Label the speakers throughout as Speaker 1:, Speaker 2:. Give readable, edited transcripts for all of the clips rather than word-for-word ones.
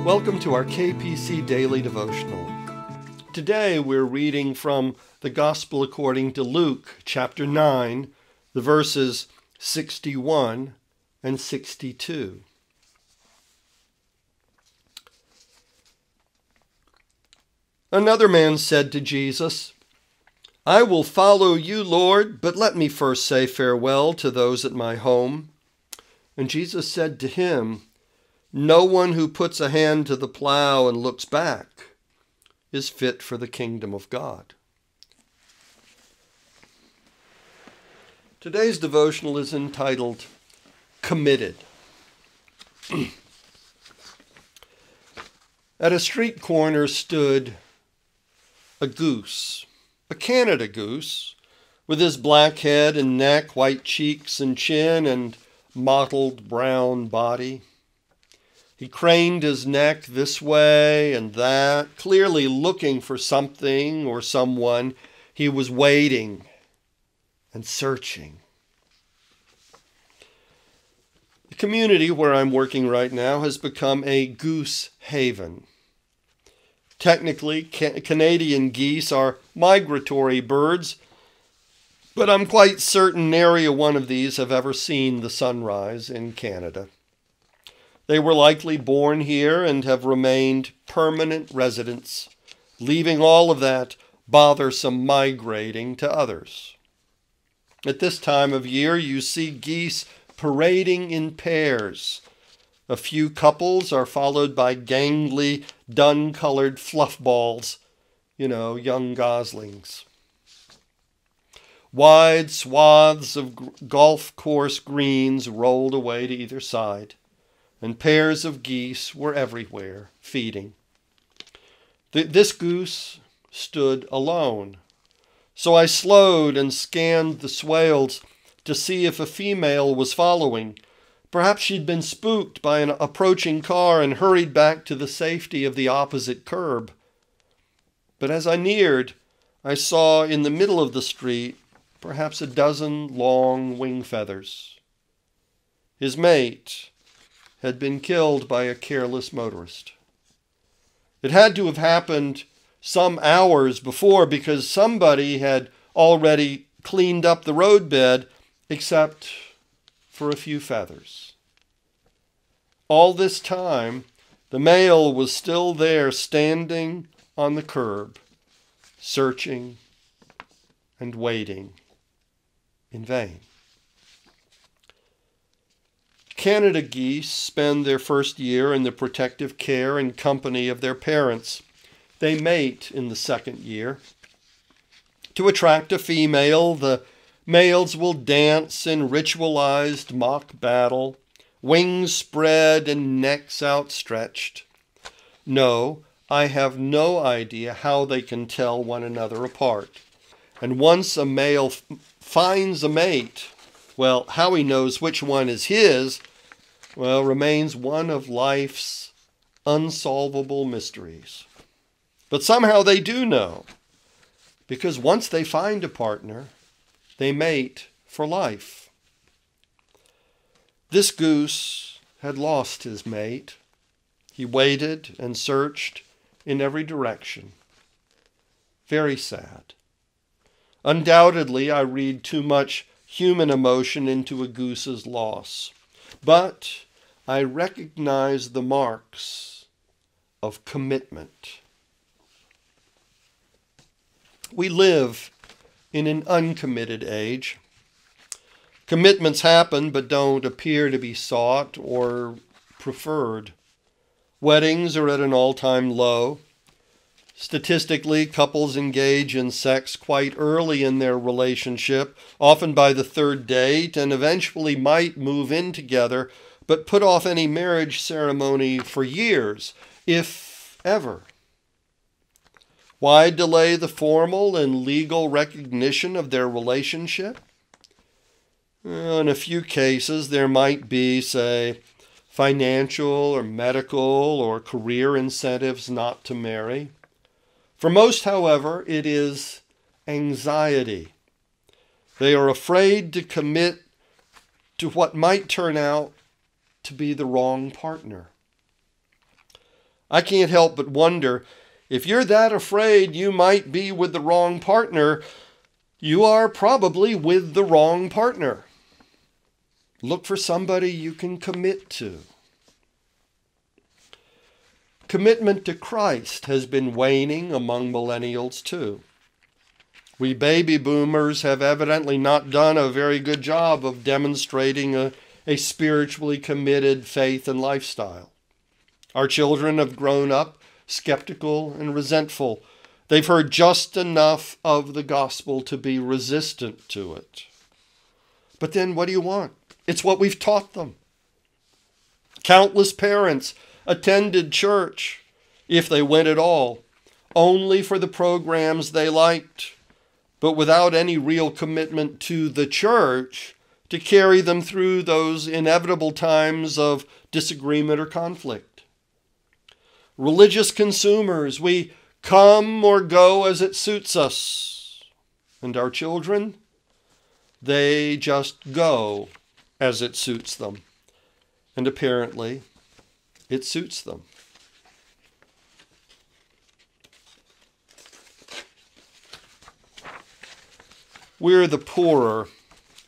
Speaker 1: Welcome to our KPC Daily Devotional. Today we're reading from the Gospel according to Luke, chapter 9, the verses 61 and 62. Another man said to Jesus, "I will follow you, Lord, but let me first say farewell to those at my home." And Jesus said to him, "No one who puts a hand to the plow and looks back is fit for the kingdom of God." Today's devotional is entitled, Committed. At a street corner stood a goose, a Canada goose, with his black head and neck, white cheeks and chin, and mottled brown body. He craned his neck this way and that, clearly looking for something or someone. He was waiting and searching. The community where I'm working right now has become a goose haven. Technically, Canadian geese are migratory birds, but I'm quite certain nary a one of these have ever seen the sunrise in Canada. They were likely born here and have remained permanent residents, leaving all of that bothersome migrating to others. At this time of year, you see geese parading in pairs. A few couples are followed by gangly, dun-colored fluff balls, young goslings. Wide swaths of golf course greens rolled away to either side, and pairs of geese were everywhere, feeding. This goose stood alone, so I slowed and scanned the swales to see if a female was following. Perhaps she'd been spooked by an approaching car and hurried back to the safety of the opposite curb. But as I neared, I saw in the middle of the street perhaps a dozen long wing feathers. His mate had been killed by a careless motorist. It had to have happened some hours before because somebody had already cleaned up the roadbed except for a few feathers. All this time, the male was still there standing on the curb, searching and waiting in vain. Canada geese spend their first year in the protective care and company of their parents. They mate in the second year. To attract a female, the males will dance in ritualized mock battle, wings spread and necks outstretched. No, I have no idea how they can tell one another apart. And once a male finds a mate, how he knows which one is his, remains one of life's unsolvable mysteries. But somehow they do know, because once they find a partner, they mate for life. This goose had lost his mate. He waited and searched in every direction. Very sad. Undoubtedly, I read too much human emotion into a goose's loss, but I recognize the marks of commitment. We live in an uncommitted age. Commitments happen but don't appear to be sought or preferred. Weddings are at an all-time low. Statistically, couples engage in sex quite early in their relationship, often by the third date, and eventually might move in together, but put off any marriage ceremony for years, if ever. Why delay the formal and legal recognition of their relationship? In a few cases, there might be, say, financial or medical or career incentives not to marry. For most, however, it is anxiety. They are afraid to commit to what might turn out to be the wrong partner. I can't help but wonder, if you're that afraid you might be with the wrong partner, you are probably with the wrong partner. Look for somebody you can commit to. Commitment to Christ has been waning among millennials too. We baby boomers have evidently not done a very good job of demonstrating a spiritually committed faith and lifestyle. Our children have grown up skeptical and resentful. They've heard just enough of the gospel to be resistant to it. But then what do you want? It's what we've taught them. Countless parents attended church, if they went at all, only for the programs they liked, but without any real commitment to the church to carry them through those inevitable times of disagreement or conflict. Religious consumers, we come or go as it suits us. And our children, they just go as it suits them. And apparently, it suits them. We're the poorer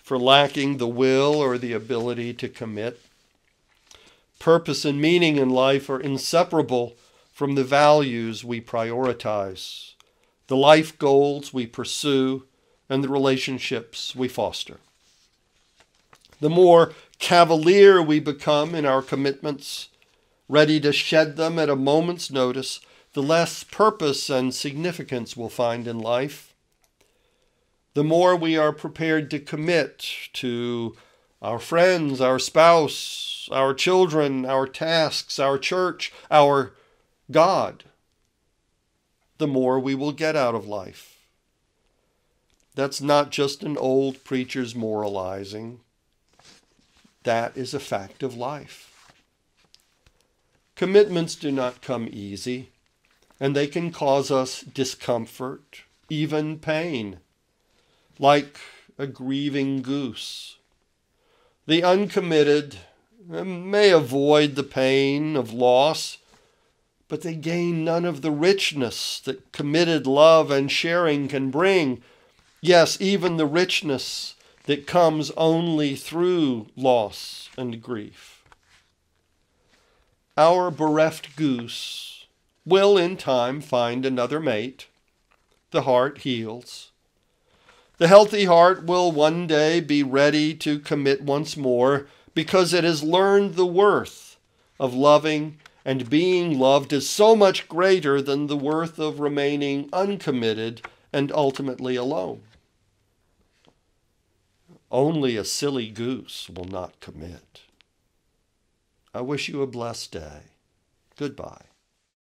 Speaker 1: for lacking the will or the ability to commit. Purpose and meaning in life are inseparable from the values we prioritize, the life goals we pursue, and the relationships we foster. The more cavalier we become in our commitments, ready to shed them at a moment's notice, the less purpose and significance we'll find in life. The more we are prepared to commit to our friends, our spouse, our children, our tasks, our church, our God, the more we will get out of life. That's not just an old preacher's moralizing. That is a fact of life. Commitments do not come easy, and they can cause us discomfort, even pain, like a grieving goose. The uncommitted may avoid the pain of loss, but they gain none of the richness that committed love and sharing can bring. Yes, even the richness that comes only through loss and grief. Our bereft goose will in time find another mate. The heart heals. The healthy heart will one day be ready to commit once more because it has learned the worth of loving, and being loved is so much greater than the worth of remaining uncommitted and ultimately alone. Only a silly goose will not commit. I wish you a blessed day. Goodbye.